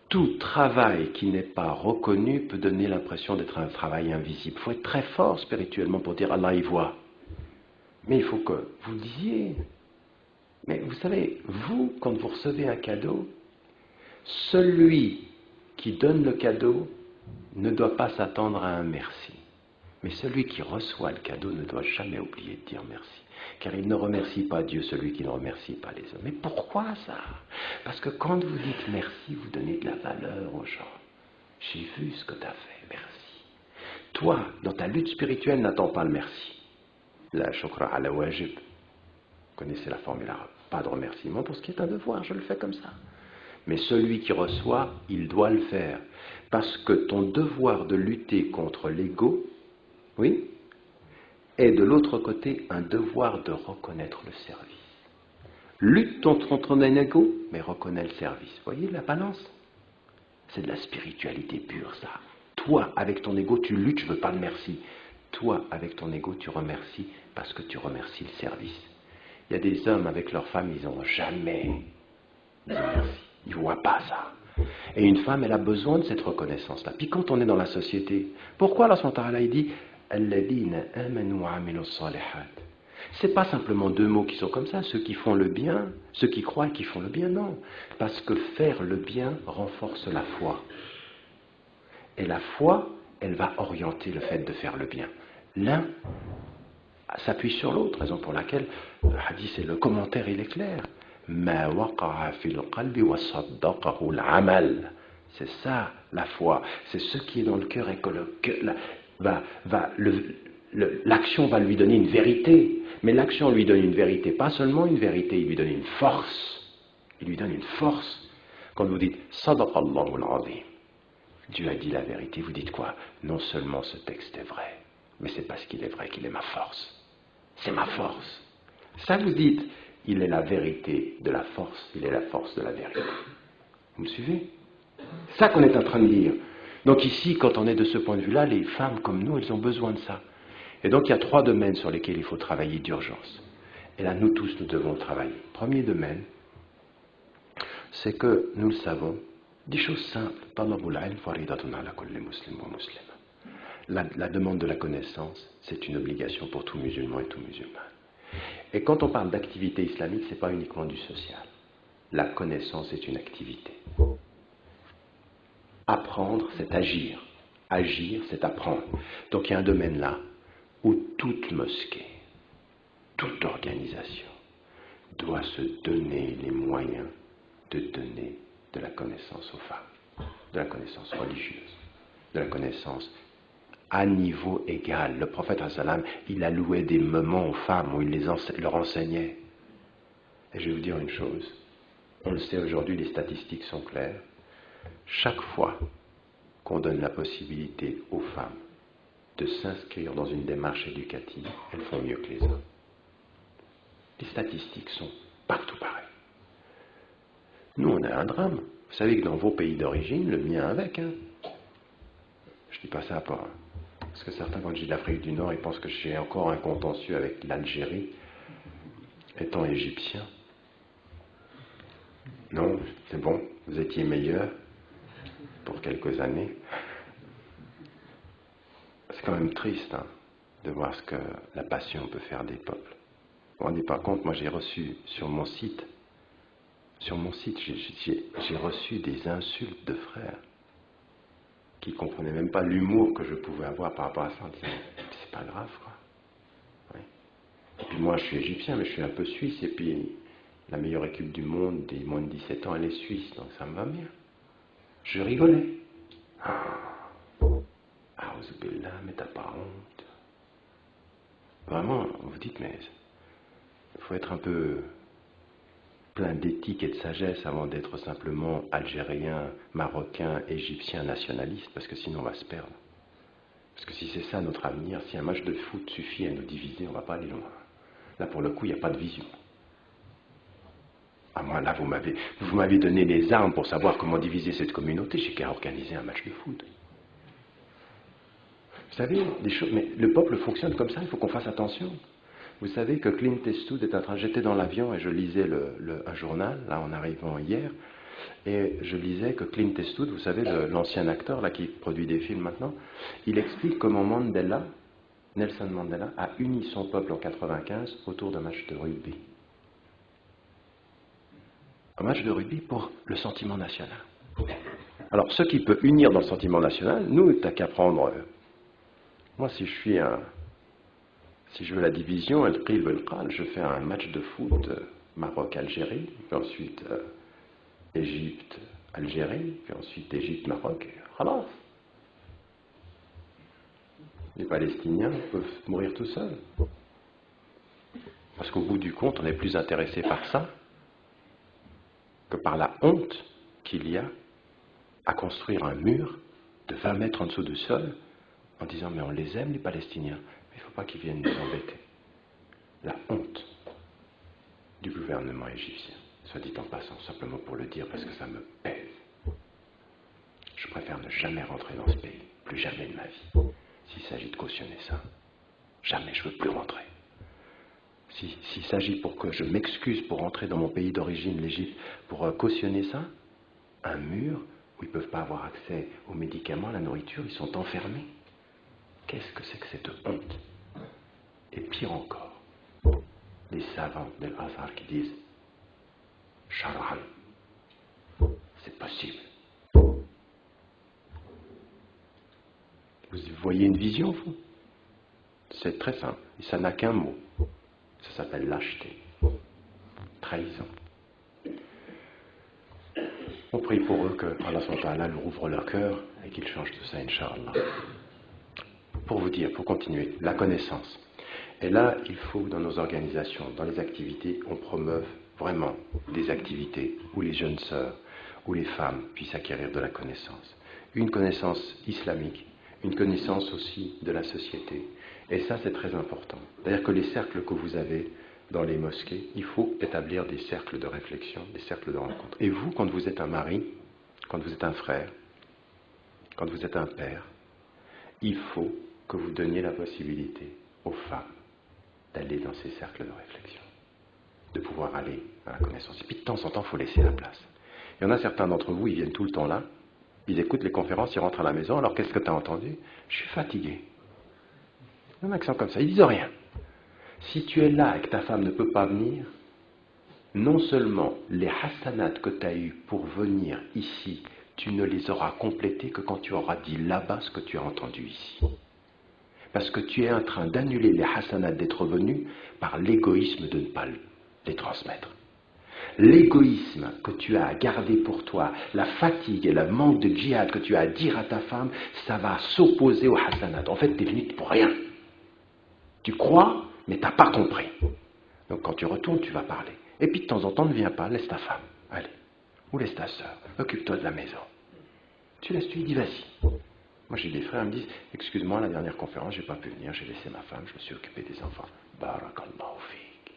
Tout travail qui n'est pas reconnu peut donner l'impression d'être un travail invisible. Il faut être très fort spirituellement pour dire Allah y voit. Mais il faut que vous disiez. Mais vous savez, vous, quand vous recevez un cadeau, celui qui donne le cadeau ne doit pas s'attendre à un merci. Mais celui qui reçoit le cadeau ne doit jamais oublier de dire merci. Car il ne remercie pas Dieu, celui qui ne remercie pas les hommes. Mais pourquoi ça? Parce que quand vous dites merci, vous donnez de la valeur aux gens. J'ai vu ce que tu as fait, merci. Toi, dans ta lutte spirituelle, n'attends pas le merci. La shukra ala wajib. Vous connaissez la formule arabe. Pas de remerciement pour ce qui est un devoir, je le fais comme ça. Mais celui qui reçoit, il doit le faire. Parce que ton devoir de lutter contre l'ego, oui, est de l'autre côté un devoir de reconnaître le service. Lutte contre ton ego, mais reconnais le service. Vous voyez la balance? C'est de la spiritualité pure, ça. Toi, avec ton ego, tu luttes, je ne veux pas le merci. Toi, avec ton ego, tu remercies parce que tu remercies le service. Il y a des hommes avec leurs femmes, ils n'ont jamais dit merci. Ils ne voient pas ça. Et une femme, elle a besoin de cette reconnaissance-là. Puis quand on est dans la société, pourquoi Allah subhanahu wa ta'ala il dit Alladhina amanu wa amilu salihat. C'est pas simplement deux mots qui sont comme ça, ceux qui font le bien, ceux qui croient qui font le bien, non. Parce que faire le bien renforce la foi. Et la foi, elle va orienter le fait de faire le bien. L'un s'appuie sur l'autre, raison pour laquelle le hadith et le commentaire, il est clair. Ma waqa'a fil qalbi wa saddaqahu al-amal. C'est ça la foi, c'est ce qui est dans le cœur et que le cœur l'action va lui donner une vérité. Mais l'action lui donne une vérité, pas seulement une vérité, il lui donne une force. Il lui donne une force. Quand vous dites Sadaqallahu al-azim, Dieu a dit la vérité, vous dites quoi? Non seulement ce texte est vrai, mais c'est parce qu'il est vrai qu'il est ma force. C'est ma force. Ça vous dites, il est la vérité de la force, il est la force de la vérité. Vous me suivez? C'est ça qu'on est en train de dire. Donc ici, quand on est de ce point de vue-là, les femmes comme nous, elles ont besoin de ça. Et donc il y a 3 domaines sur lesquels il faut travailler d'urgence. Et là, nous tous, nous devons travailler. Premier domaine, c'est que, nous le savons, des choses simples. La demande de la connaissance, c'est une obligation pour tout musulman et tout musulman. Et quand on parle d'activité islamique, ce n'est pas uniquement du social. La connaissance est une activité. Apprendre, c'est agir. Agir, c'est apprendre. Donc il y a un domaine là où toute mosquée, toute organisation doit se donner les moyens de donner de la connaissance aux femmes, de la connaissance religieuse, de la connaissance à niveau égal. Le prophète, il allouait des moments aux femmes où il leur enseignait. Et je vais vous dire une chose, on le sait aujourd'hui, les statistiques sont claires. Chaque fois qu'on donne la possibilité aux femmes de s'inscrire dans une démarche éducative, elles font mieux que les hommes. Les statistiques sont partout pareilles. Nous, on a un drame. Vous savez que dans vos pays d'origine, le mien avec, hein. Je dis pas ça pour... Parce que certains, quand je dis l'Afrique du Nord, ils pensent que j'ai encore un contentieux avec l'Algérie, étant égyptien. Non, c'est bon, vous étiez meilleur pour quelques années. C'est quand même triste hein, de voir ce que la passion peut faire des peuples. Vous vous rendez pas compte, moi j'ai reçu sur mon site, j'ai reçu des insultes de frères qui ne comprenaient même pas l'humour que je pouvais avoir par rapport à ça, en disant c'est pas grave quoi. Oui. Et puis moi je suis égyptien, mais je suis un peu suisse, et puis la meilleure équipe du monde des moins de 17 ans, elle est suisse, donc ça me va bien. Je rigolais. Ah, Ouzubillah, mais t'as pas honte. Vraiment, vous dites, mais il faut être un peu plein d'éthique et de sagesse avant d'être simplement algérien, marocain, égyptien, nationaliste, parce que sinon on va se perdre. Parce que si c'est ça notre avenir, si un match de foot suffit à nous diviser, on ne va pas aller loin. Là, pour le coup, il n'y a pas de vision. Ah, moi, là, vous m'avez donné les armes pour savoir comment diviser cette communauté, j'ai qu'à organiser un match de foot. Vous savez, des choses, mais le peuple fonctionne comme ça, il faut qu'on fasse attention. Vous savez que Clint Eastwood est en train, j'étais dans l'avion et je lisais un journal, là en arrivant hier, Et je lisais que Clint Eastwood, vous savez, l'ancien acteur là, qui produit des films maintenant, il explique comment Nelson Mandela, a uni son peuple en 1995 autour d'un match de rugby. Un match de rugby pour le sentiment national. Alors, ce qui peut unir dans le sentiment national, nous, t'as qu'à prendre. Moi, si je veux la division, je fais un match de foot Maroc-Algérie, puis ensuite Égypte-Algérie, puis ensuite Égypte-Maroc. Khalas. Les Palestiniens peuvent mourir tout seuls. Parce qu'au bout du compte, on est plus intéressé par ça que par la honte qu'il y a à construire un mur de 20 mètres en dessous du sol en disant mais on les aime les Palestiniens, mais il ne faut pas qu'ils viennent nous embêter. La honte du gouvernement égyptien, soit dit en passant, simplement pour le dire parce que ça me pèse. Je préfère ne jamais rentrer dans ce pays, plus jamais de ma vie. S'il s'agit de cautionner ça, jamais je ne veux plus rentrer. S'il s'agit pour que je m'excuse pour rentrer dans mon pays d'origine, l'Égypte, pour cautionner ça, un mur où ils ne peuvent pas avoir accès aux médicaments, à la nourriture, ils sont enfermés. Qu'est-ce que c'est que cette honte? Et pire encore, les savants de l'Azhar qui disent « Shar'an, c'est possible ». Vous voyez une vision, vous? C'est très simple, et ça n'a qu'un mot. Ça s'appelle lâcheté, trahison. On prie pour eux que Allah subhanahu wa ta'ala leur ouvre leur cœur et qu'ils changent tout ça, Inch'Allah. Pour vous dire, pour continuer, la connaissance. Et là, il faut que dans nos organisations, dans les activités, on promeuve vraiment des activités où les jeunes sœurs, où les femmes puissent acquérir de la connaissance. Une connaissance islamique, une connaissance aussi de la société. Et ça, c'est très important. C'est-à-dire que les cercles que vous avez dans les mosquées, il faut établir des cercles de réflexion, des cercles de rencontre. Et vous, quand vous êtes un mari, quand vous êtes un frère, quand vous êtes un père, il faut que vous donniez la possibilité aux femmes d'aller dans ces cercles de réflexion, de pouvoir aller à la connaissance. Et puis de temps en temps, il faut laisser la place. Il y en a certains d'entre vous, ils viennent tout le temps là, ils écoutent les conférences, ils rentrent à la maison, alors qu'est-ce que tu as entendu? Je suis fatigué. Il y en a qui sont comme ça, ils disent rien. Si tu es là et que ta femme ne peut pas venir, non seulement les hasanats que tu as eus pour venir ici, tu ne les auras complétés que quand tu auras dit là-bas ce que tu as entendu ici. Parce que tu es en train d'annuler les hasanats d'être venu par l'égoïsme de ne pas les transmettre. L'égoïsme que tu as à garder pour toi, la fatigue et le manque de djihad que tu as à dire à ta femme, ça va s'opposer aux hasanat. En fait, tu es venu pour rien. Tu crois, mais tu n'as pas compris. Donc quand tu retournes, tu vas parler. Et puis de temps en temps, ne viens pas, laisse ta femme. Allez. Ou laisse ta soeur. Occupe-toi de la maison. Tu laisses, tu lui dis, vas-y. Moi j'ai des frères, ils me disent, excuse-moi, la dernière conférence, j'ai pas pu venir, j'ai laissé ma femme, je me suis occupé des enfants. Barakallahu fik.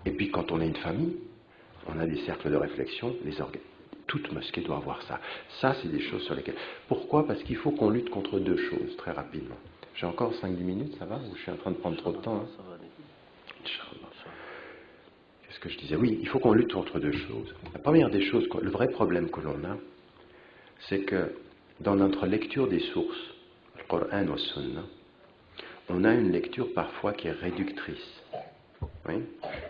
Et puis quand on est une famille, on a des cercles de réflexion, toute mosquée doit avoir ça. Ça, c'est des choses sur lesquelles... Pourquoi? Parce qu'il faut qu'on lutte contre deux choses, très rapidement. J'ai encore 5-10 minutes, ça va? Ou je suis en train de prendre trop de temps hein? Inch'Allah. Qu'est-ce que je disais? Oui, il faut qu'on lutte contre deux choses. La première des choses, le vrai problème que l'on a, c'est que dans notre lecture des sources, le Coran ou le Sunna, on a une lecture parfois qui est réductrice. Oui,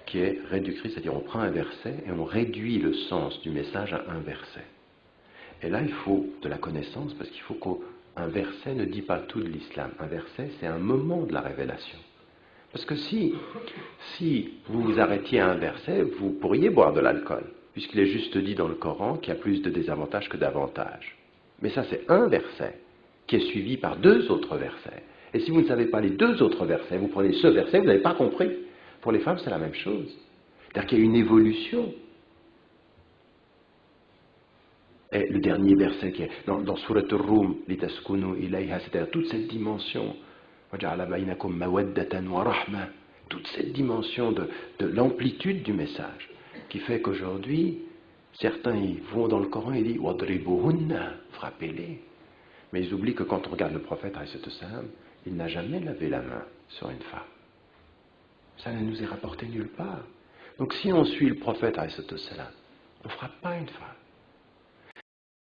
qui est réductrice, c'est-à-dire on prend un verset et on réduit le sens du message à un verset. Et là, il faut de la connaissance, parce qu'il faut qu'un verset ne dit pas tout de l'islam. Un verset, c'est un moment de la révélation. Parce que si vous vous arrêtiez à un verset, vous pourriez boire de l'alcool, puisqu'il est juste dit dans le Coran qu'il y a plus de désavantages que d'avantages. Mais ça, c'est un verset qui est suivi par deux autres versets. Et si vous ne savez pas les deux autres versets, vous prenez ce verset, vous n'avez pas compris. Pour les femmes, c'est la même chose. C'est-à-dire qu'il y a une évolution. Et le dernier verset qui est dans Surat al-Rum, litaskunu ilayha, c'est-à-dire toute cette dimension, toute cette dimension de l'amplitude du message, qui fait qu'aujourd'hui, certains ils vont dans le Coran et disent wadribuhunna, frappez-les. Mais ils oublient que quand on regarde le prophète, il n'a jamais lavé la main sur une femme. Ça ne nous est rapporté nulle part. Donc si on suit le prophète, On ne fera pas une phrase.